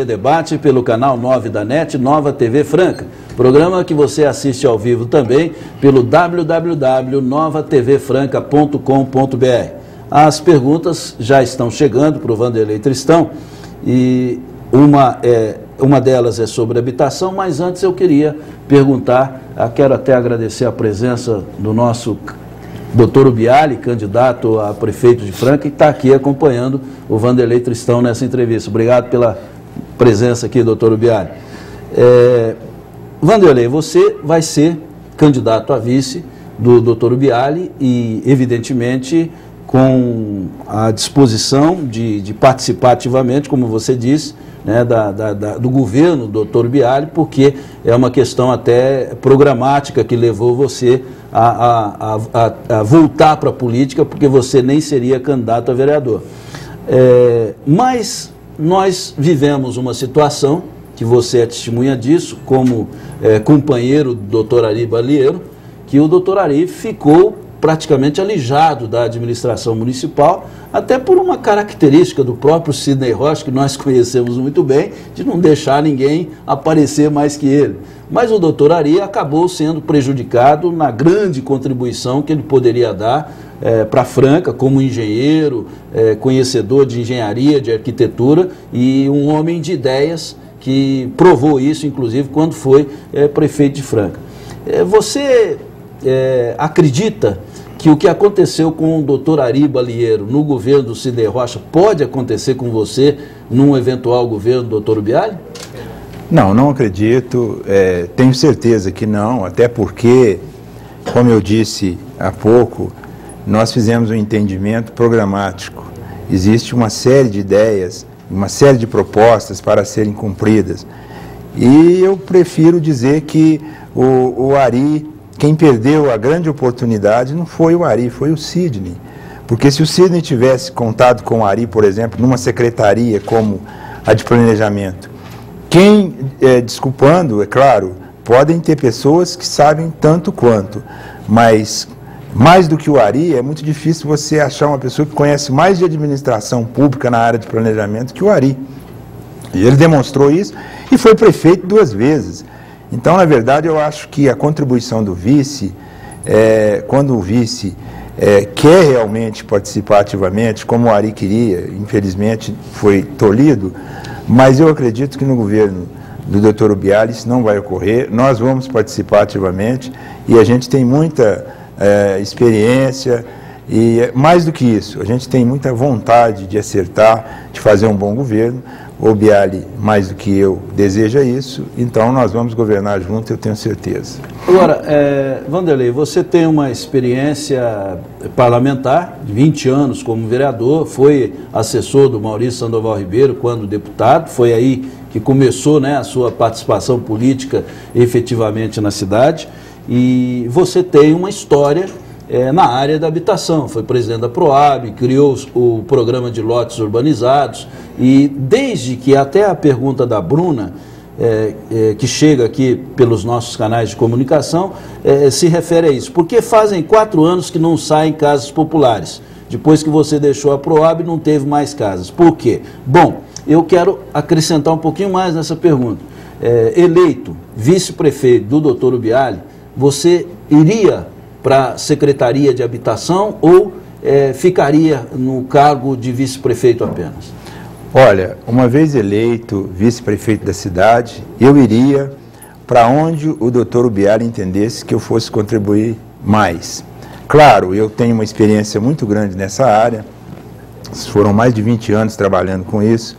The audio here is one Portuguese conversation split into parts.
Debate pelo canal 9 da NET, Nova TV Franca. Programa que você assiste ao vivo também pelo www.novatvfranca.com.br. As perguntas já estão chegando para o Vanderlei Tristão e uma delas é sobre habitação, mas antes eu queria perguntar, quero até agradecer a presença do nosso Dr. Ubiali, candidato a prefeito de Franca, que está aqui acompanhando o Vanderlei Tristão nessa entrevista. Obrigado pela presença aqui, doutor Ubiali. Vanderlei, você vai ser candidato a vice do doutor Ubiali e, evidentemente, com a disposição de participar ativamente, como você disse, né, do governo do doutor Ubiali, porque é uma questão até programática que levou você a voltar para a política, porque você nem seria candidato a vereador. Mas nós vivemos uma situação, que você é testemunha disso, como companheiro do doutor Ari Balieiro, que o doutor Ari ficou praticamente alijado da administração municipal, até por uma característica do próprio Sidney Rocha, que nós conhecemos muito bem, de não deixar ninguém aparecer mais que ele. Mas o doutor Ari acabou sendo prejudicado na grande contribuição que ele poderia dar para Franca, como engenheiro, conhecedor de engenharia, de arquitetura e um homem de ideias que provou isso, inclusive, quando foi prefeito de Franca. Você acredita que o que aconteceu com o doutor Ari Balieiro no governo do Sidney Rocha pode acontecer com você num eventual governo do doutor Ubiali? Não acredito, tenho certeza que não, até porque, como eu disse há pouco, nós fizemos um entendimento programático. Existe uma série de ideias, uma série de propostas para serem cumpridas. E eu prefiro dizer que o Ari, quem perdeu a grande oportunidade não foi o Ari, foi o Sidney. Porque se o Sidney tivesse contado com o Ari, por exemplo, numa secretaria como a de planejamento, desculpando, é claro, podem ter pessoas que sabem tanto quanto, mas mais do que o Ari, é muito difícil você achar uma pessoa que conhece mais de administração pública na área de planejamento que o Ari. E ele demonstrou isso e foi prefeito 2 vezes. Então, na verdade, eu acho que a contribuição do vice, quando o vice quer realmente participar ativamente, como o Ari queria, infelizmente foi tolhido, mas eu acredito que no governo do Dr. Ubiali isso não vai ocorrer. Nós vamos participar ativamente e a gente tem muita experiência e, mais do que isso, a gente tem muita vontade de acertar, de fazer um bom governo. O Ubiali, mais do que eu, deseja isso, então nós vamos governar juntos, eu tenho certeza. Agora, Vanderlei, você tem uma experiência parlamentar de 20 anos como vereador, foi assessor do Maurício Sandoval Ribeiro quando deputado, foi aí que começou, né, a sua participação política efetivamente na cidade, e você tem uma história na área da habitação, foi presidente da Proab, criou o programa de lotes urbanizados, e desde que até a pergunta da Bruna, que chega aqui pelos nossos canais de comunicação, se refere a isso, porque fazem 4 anos que não saem casas populares, depois que você deixou a Proab não teve mais casas, por quê? Bom, eu quero acrescentar um pouquinho mais nessa pergunta. Eleito vice-prefeito do doutor Ubiali, você iria para a Secretaria de Habitação ou ficaria no cargo de vice-prefeito apenas? Olha, uma vez eleito vice-prefeito da cidade, eu iria para onde o doutor Ubiali entendesse que eu fosse contribuir mais. Claro, eu tenho uma experiência muito grande nessa área, foram mais de 20 anos trabalhando com isso,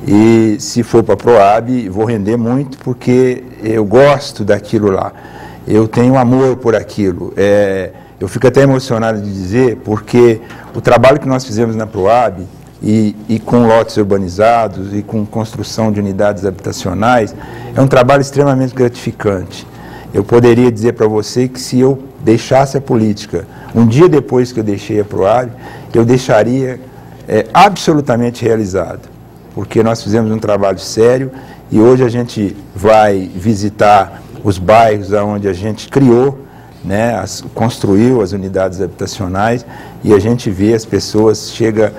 e se for para a Proab, vou render muito porque eu gosto daquilo lá. Eu tenho amor por aquilo. Eu fico até emocionado de dizer, porque o trabalho que nós fizemos na Proab, e com lotes urbanizados, e com construção de unidades habitacionais, é um trabalho extremamente gratificante. Eu poderia dizer para você que se eu deixasse a política, um dia depois que eu deixei a Proab, eu deixaria absolutamente realizado, porque nós fizemos um trabalho sério, e hoje a gente vai visitar os bairros onde a gente criou, né, construiu as unidades habitacionais, e a gente vê as pessoas, chega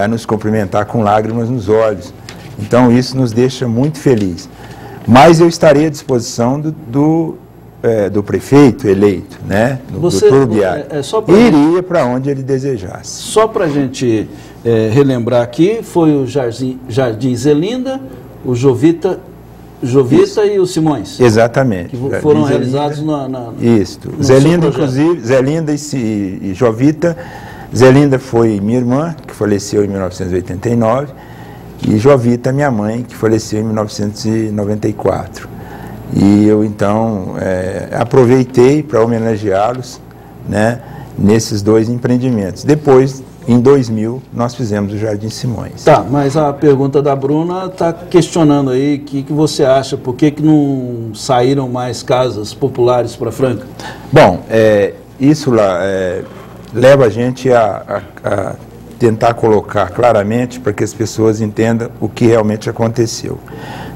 a nos cumprimentar com lágrimas nos olhos. Então isso nos deixa muito felizes. Mas eu estarei à disposição do prefeito eleito, né, do Dr. Biali, iria para onde ele desejasse. Só para a gente relembrar aqui, foi o Jardim Zelinda, o Jovita e o Simões. Exatamente. Que foram realizados no Zelinda, inclusive, Zelinda e Jovita. Zelinda foi minha irmã, que faleceu em 1989, e Jovita, minha mãe, que faleceu em 1994. E eu, então, aproveitei para homenageá-los, né, nesses dois empreendimentos. Depois, em 2000, nós fizemos o Jardim Simões. Tá, mas a pergunta da Bruna está questionando aí o que você acha, por que não saíram mais casas populares para Franca? Bom, isso lá leva a gente a tentar colocar claramente para que as pessoas entendam o que realmente aconteceu.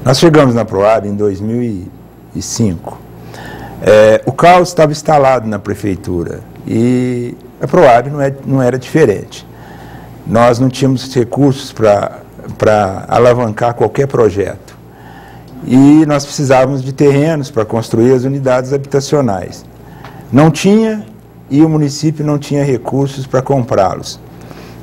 Nós chegamos na Proab em 2005. O caos estava instalado na prefeitura e a Proab não era diferente. Nós não tínhamos recursos para alavancar qualquer projeto. E nós precisávamos de terrenos para construir as unidades habitacionais. Não tinha, e o município não tinha recursos para comprá-los.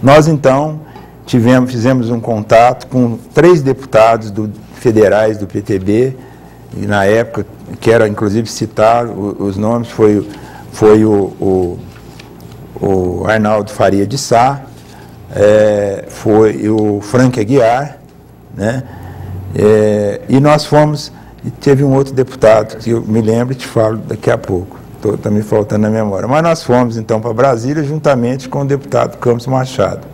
Nós, então, fizemos um contato com 3 deputados federais do PTB, e na época, quero inclusive citar os nomes, foi o Arnaldo Faria de Sá, foi o Frank Aguiar, né? E nós fomos, e teve um outro deputado, que eu me lembro e te falo daqui a pouco. Está me faltando na memória. Mas nós fomos, então, para Brasília, juntamente com o deputado Campos Machado.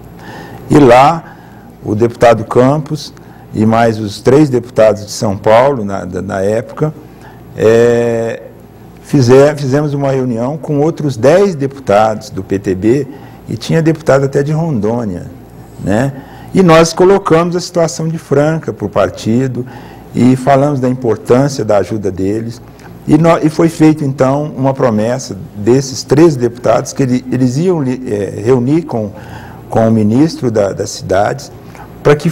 E lá, o deputado Campos e mais os 3 deputados de São Paulo, na época, fizemos uma reunião com outros 10 deputados do PTB, e tinha deputado até de Rondônia, né? E nós colocamos a situação de Franca para o partido, e falamos da importância da ajuda deles. E foi feita, então, uma promessa desses 3 deputados que eles iam reunir com o ministro das cidades para que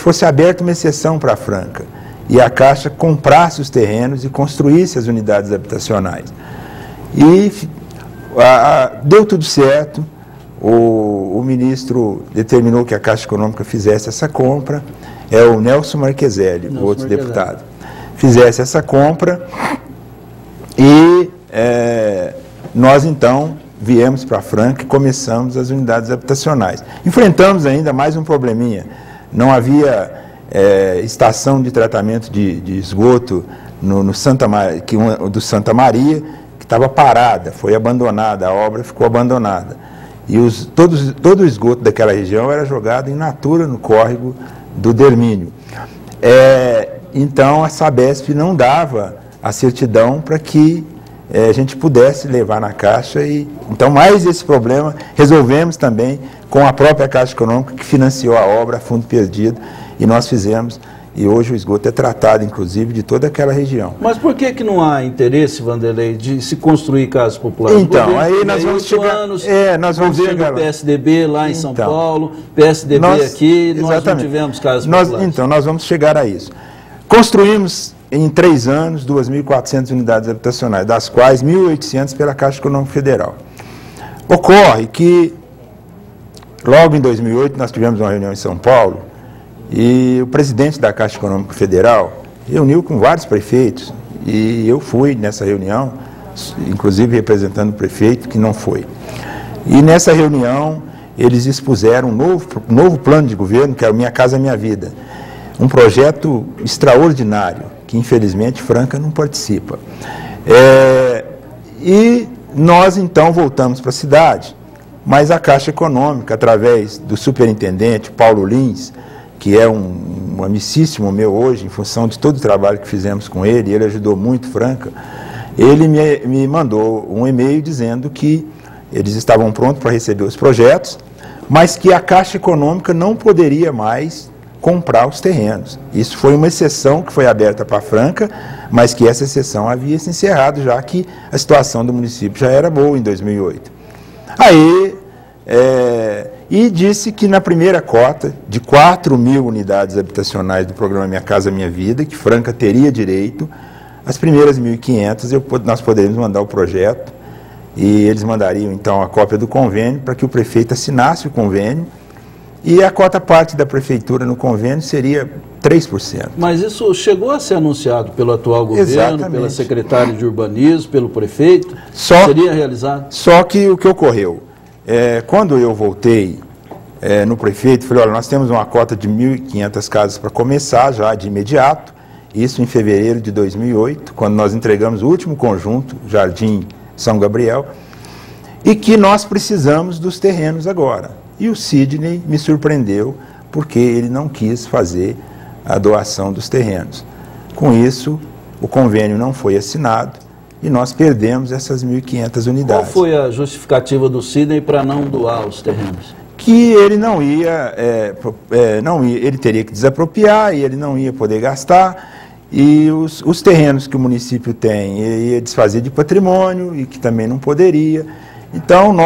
fosse aberta uma exceção para Franca e a Caixa comprasse os terrenos e construísse as unidades habitacionais. E deu tudo certo, o ministro determinou que a Caixa Econômica fizesse essa compra, o Nelson Marqueselli, o outro deputado, fizesse essa compra. E nós, então, viemos para Franca e começamos as unidades habitacionais. Enfrentamos ainda mais um probleminha. Não havia estação de tratamento de esgoto do Santa Maria, que estava parada, foi abandonada, a obra ficou abandonada. E todo o esgoto daquela região era jogado in natura no córrego do Dermínio. Então, a Sabesp não dava a certidão para que a gente pudesse levar na Caixa. Então, mais esse problema resolvemos também com a própria Caixa Econômica, que financiou a obra a fundo perdido, e nós fizemos, e hoje o esgoto é tratado, inclusive, de toda aquela região. Mas por que não há interesse, Vanderlei, de se construir casas populares? Então, aí nós vamos chegar... nós vamos chegar lá. PSDB lá em São Paulo, PSDB aqui, nós não tivemos casas populares. Então, nós vamos chegar a isso. Construímos em 3 anos 2.400 unidades habitacionais, das quais 1.800 pela Caixa Econômica Federal. Ocorre que, logo em 2008, nós tivemos uma reunião em São Paulo, e o presidente da Caixa Econômica Federal reuniu com vários prefeitos, e eu fui nessa reunião, inclusive representando o prefeito, que não foi. E nessa reunião, eles expuseram um novo plano de governo, que é o Minha Casa Minha Vida. Um projeto extraordinário, que infelizmente Franca não participa. E nós então voltamos para a cidade, mas a Caixa Econômica, através do superintendente Paulo Lins, que é um amicíssimo meu hoje, em função de todo o trabalho que fizemos com ele ajudou muito Franca, ele me mandou um e-mail dizendo que eles estavam prontos para receber os projetos, mas que a Caixa Econômica não poderia mais comprar os terrenos. Isso foi uma exceção que foi aberta para Franca, mas que essa exceção havia se encerrado, já que a situação do município já era boa em 2008. Aí, e disse que na primeira cota de 4.000 unidades habitacionais do programa Minha Casa Minha Vida, que Franca teria direito, as primeiras 1.500 nós poderíamos mandar o projeto e eles mandariam então a cópia do convênio para que o prefeito assinasse o convênio e a cota parte da prefeitura no convênio seria 3%. Mas isso chegou a ser anunciado pelo atual governo, Exatamente. pela secretária de urbanismo, pelo prefeito? Seria realizado? Só que o que ocorreu, quando eu voltei no prefeito, falei, olha, nós temos uma cota de 1.500 casas para começar já de imediato, isso em fevereiro de 2008, quando nós entregamos o último conjunto, Jardim São Gabriel, e que nós precisamos dos terrenos agora. E o Sidney me surpreendeu, porque ele não quis fazer a doação dos terrenos. Com isso, o convênio não foi assinado e nós perdemos essas 1.500 unidades. Qual foi a justificativa do Sidney para não doar os terrenos? Que ele não ia, ele teria que desapropriar e ele não ia poder gastar. E os terrenos que o município tem, ele ia desfazer de patrimônio e que também não poderia. Então,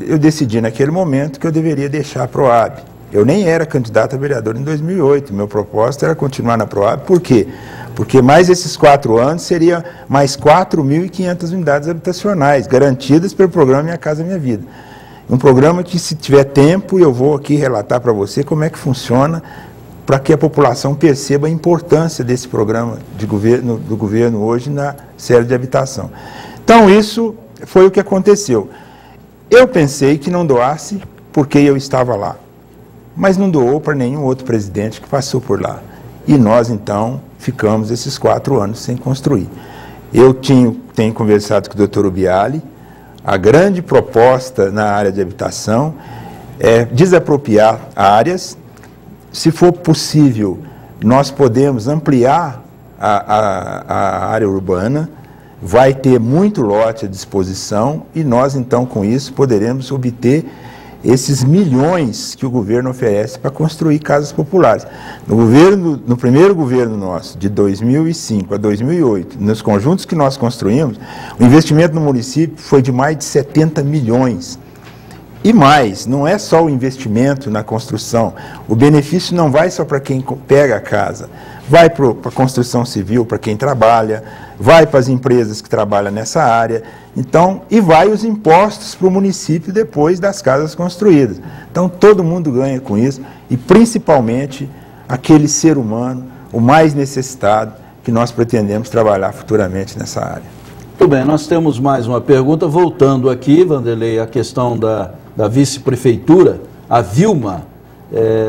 eu decidi naquele momento que eu deveria deixar a Proab. Eu nem era candidato a vereador em 2008, meu propósito era continuar na Proab. Por quê? Porque mais esses 4 anos seria mais 4.500 unidades habitacionais, garantidas pelo programa Minha Casa Minha Vida. Um programa que, se tiver tempo, eu vou aqui relatar para você como é que funciona, para que a população perceba a importância desse programa do governo hoje na série de habitação. Então, isso foi o que aconteceu. Eu pensei que não doasse porque eu estava lá, mas não doou para nenhum outro presidente que passou por lá. E nós, então, ficamos esses 4 anos sem construir. Eu tenho conversado com o Dr. Ubiali, a grande proposta na área de habitação é desapropriar áreas. Se for possível, nós podemos ampliar a área urbana, vai ter muito lote à disposição e nós, então, com isso, poderemos obter esses milhões que o governo oferece para construir casas populares. No primeiro governo nosso, de 2005 a 2008, nos conjuntos que nós construímos, o investimento no município foi de mais de 70 milhões. E mais, não é só o investimento na construção, o benefício não vai só para quem pega a casa, vai para a construção civil, para quem trabalha, vai para as empresas que trabalham nessa área, então, e vai os impostos para o município depois das casas construídas. Então, todo mundo ganha com isso, e principalmente aquele ser humano, o mais necessitado, que nós pretendemos trabalhar futuramente nessa área. Muito bem, nós temos mais uma pergunta, voltando aqui, Vanderlei, a questão da vice-prefeitura, a Vilma,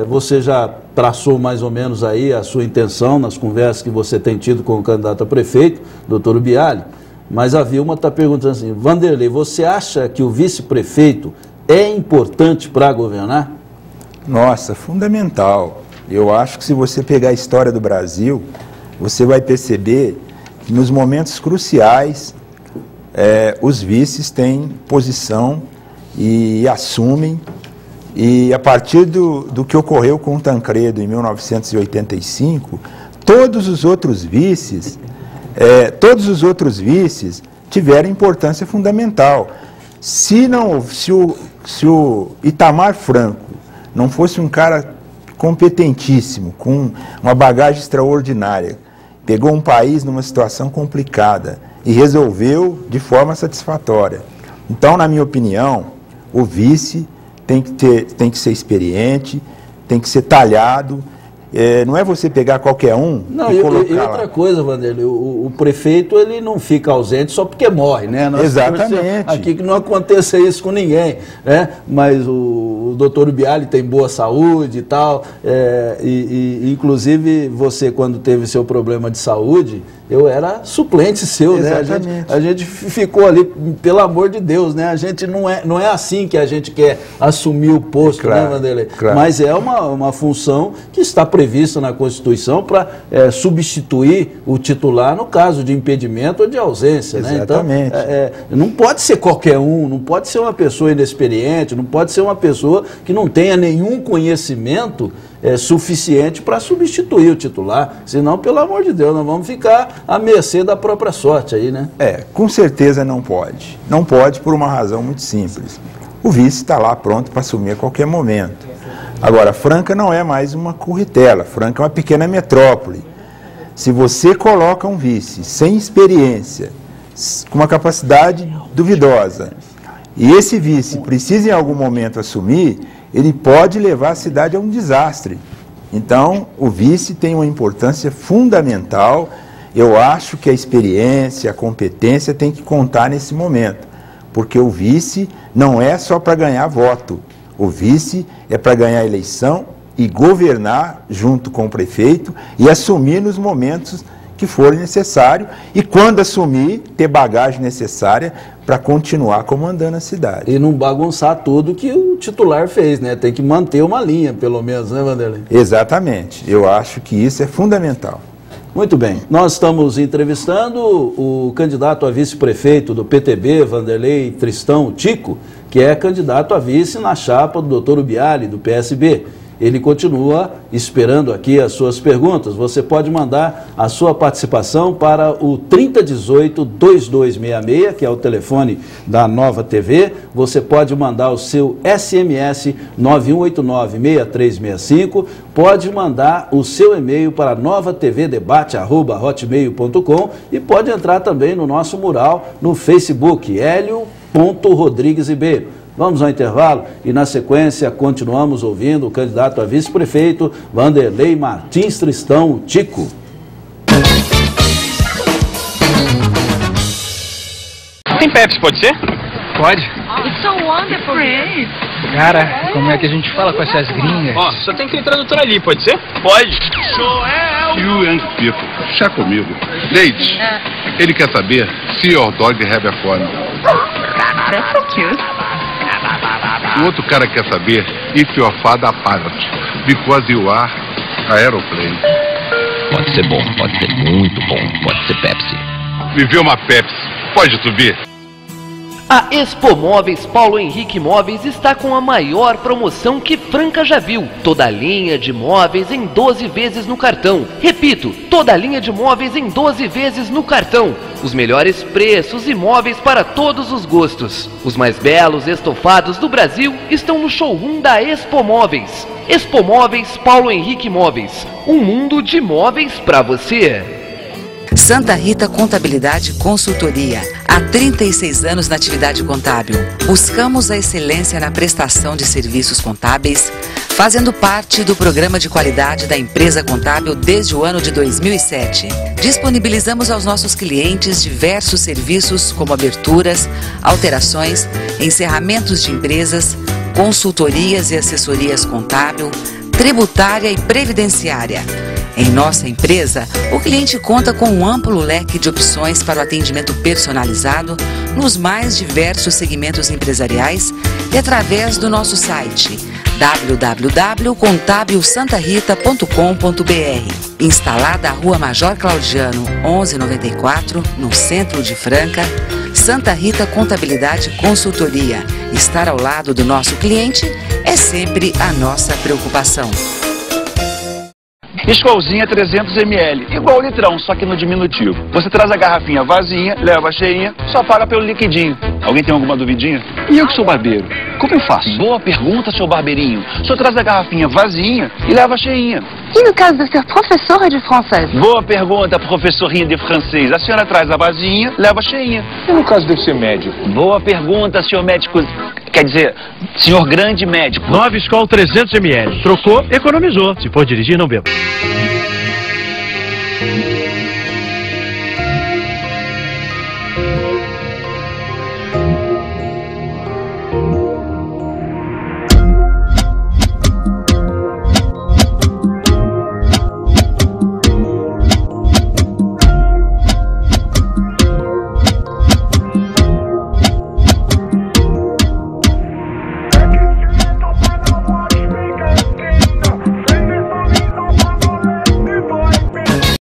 você já traçou mais ou menos aí a sua intenção nas conversas que você tem tido com o candidato a prefeito, doutor Ubiali, mas a Vilma está perguntando assim, Vanderlei, você acha que o vice-prefeito é importante para governar? Nossa, fundamental. Eu acho que se você pegar a história do Brasil, você vai perceber que nos momentos cruciais, os vices têm posição e assumem, e a partir do que ocorreu com o Tancredo em 1985, todos os outros vices tiveram importância fundamental. Se o Itamar Franco não fosse um cara competentíssimo, com uma bagagem extraordinária, pegou um país numa situação complicada e resolveu de forma satisfatória. Então, na minha opinião, o vice tem que ser experiente, tem que ser talhado. Não é você pegar qualquer um e colocar e outra coisa, Vanderlei, o prefeito ele não fica ausente só porque morre, né? Nós exatamente. Aqui que não aconteça isso com ninguém, né? Mas o doutor Ubiali tem boa saúde e tal, inclusive você, quando teve seu problema de saúde, eu era suplente seu, exatamente, né? A gente ficou ali, pelo amor de Deus, né? A gente não é assim que a gente quer assumir o posto, claro, né, Vanderlei? Claro. Mas é uma função que está prevista na Constituição para substituir o titular no caso de impedimento ou de ausência. Exatamente. Né? Então, não pode ser qualquer um, não pode ser uma pessoa inexperiente, não pode ser uma pessoa que não tenha nenhum conhecimento suficiente para substituir o titular, senão, pelo amor de Deus, nós vamos ficar à mercê da própria sorte aí, né? Com certeza não pode. Não pode por uma razão muito simples. o vice está lá pronto para assumir a qualquer momento. Agora, Franca não é mais uma curritela, Franca é uma pequena metrópole. Se você coloca um vice sem experiência, com uma capacidade duvidosa, e esse vice precisa em algum momento assumir, ele pode levar a cidade a um desastre. Então, o vice tem uma importância fundamental. Eu acho que a experiência, a competência tem que contar nesse momento, porque o vice não é só para ganhar voto. O vice é para ganhar eleição e governar junto com o prefeito e assumir nos momentos que forem necessários e, quando assumir, ter bagagem necessária para continuar comandando a cidade. E não bagunçar tudo que o titular fez, né? Tem que manter uma linha, pelo menos, né, Vanderlei? Exatamente. Eu acho que isso é fundamental. Muito bem. Nós estamos entrevistando o candidato a vice-prefeito do PTB, Vanderlei Tristão Tico, que é candidato a vice na chapa do Dr. Ubiali, do PSB. Ele continua esperando aqui as suas perguntas. Você pode mandar a sua participação para o 3018-2266, que é o telefone da Nova TV. Você pode mandar o seu SMS 9189-6365. Pode mandar o seu e-mail para novatvdebate@hotmail.com e pode entrar também no nosso mural no Facebook, Hélio.Rodrigues-Ribeiro. Vamos ao intervalo e, na sequência, continuamos ouvindo o candidato a vice-prefeito, Vanderlei Martins Tristão Tico. Tem Pepsi, pode ser? Pode. It's so wonderful. Great. Cara, como é que a gente fala com essas gringas? Ó, só tem que ter tradutor ali, pode ser? Pode. You and Pico, chá comigo. Leite, ele quer saber se your dog have a phone. That's so cute. O outro cara quer saber if your father a pilot, because you are a aeroplane. Pode ser bom, pode ser muito bom, pode ser Pepsi. Me vê uma Pepsi, pode subir. A Expo Móveis Paulo Henrique Móveis está com a maior promoção que Franca já viu. Toda a linha de móveis em 12 vezes no cartão. Repito, toda a linha de móveis em 12 vezes no cartão. Os melhores preços e móveis para todos os gostos. Os mais belos estofados do Brasil estão no showroom da Expo Móveis. Expo Móveis Paulo Henrique Móveis. Um mundo de móveis para você. Santa Rita Contabilidade e Consultoria. Há 36 anos na atividade contábil. Buscamos a excelência na prestação de serviços contábeis, fazendo parte do programa de qualidade da empresa contábil desde o ano de 2007. Disponibilizamos aos nossos clientes diversos serviços como aberturas, alterações, encerramentos de empresas, consultorias e assessorias contábil, tributária e previdenciária. Em nossa empresa, o cliente conta com um amplo leque de opções para o atendimento personalizado nos mais diversos segmentos empresariais e através do nosso site www.contabilsantarita.com.br. Instalada à Rua Major Claudiano, 1194, no centro de Franca, Santa Rita Contabilidade e Consultoria. Estar ao lado do nosso cliente é sempre a nossa preocupação. Escolzinha 300 ml, igual o litrão, só que no diminutivo. Você traz a garrafinha vazinha, leva a cheinha, só paga pelo liquidinho. Alguém tem alguma duvidinha? E eu que sou barbeiro, como eu faço? Boa pergunta, seu barbeirinho. Só traz a garrafinha vazinha e leva a cheinha. E no caso de ser professora de francês? Boa pergunta, professorinha de francês. A senhora traz a vazinha, leva a cheinha. E no caso de ser médico? Boa pergunta, senhor médico. Quer dizer, senhor grande médico. 9 Skol 300 ml. Trocou, economizou. Se for dirigir, não beba.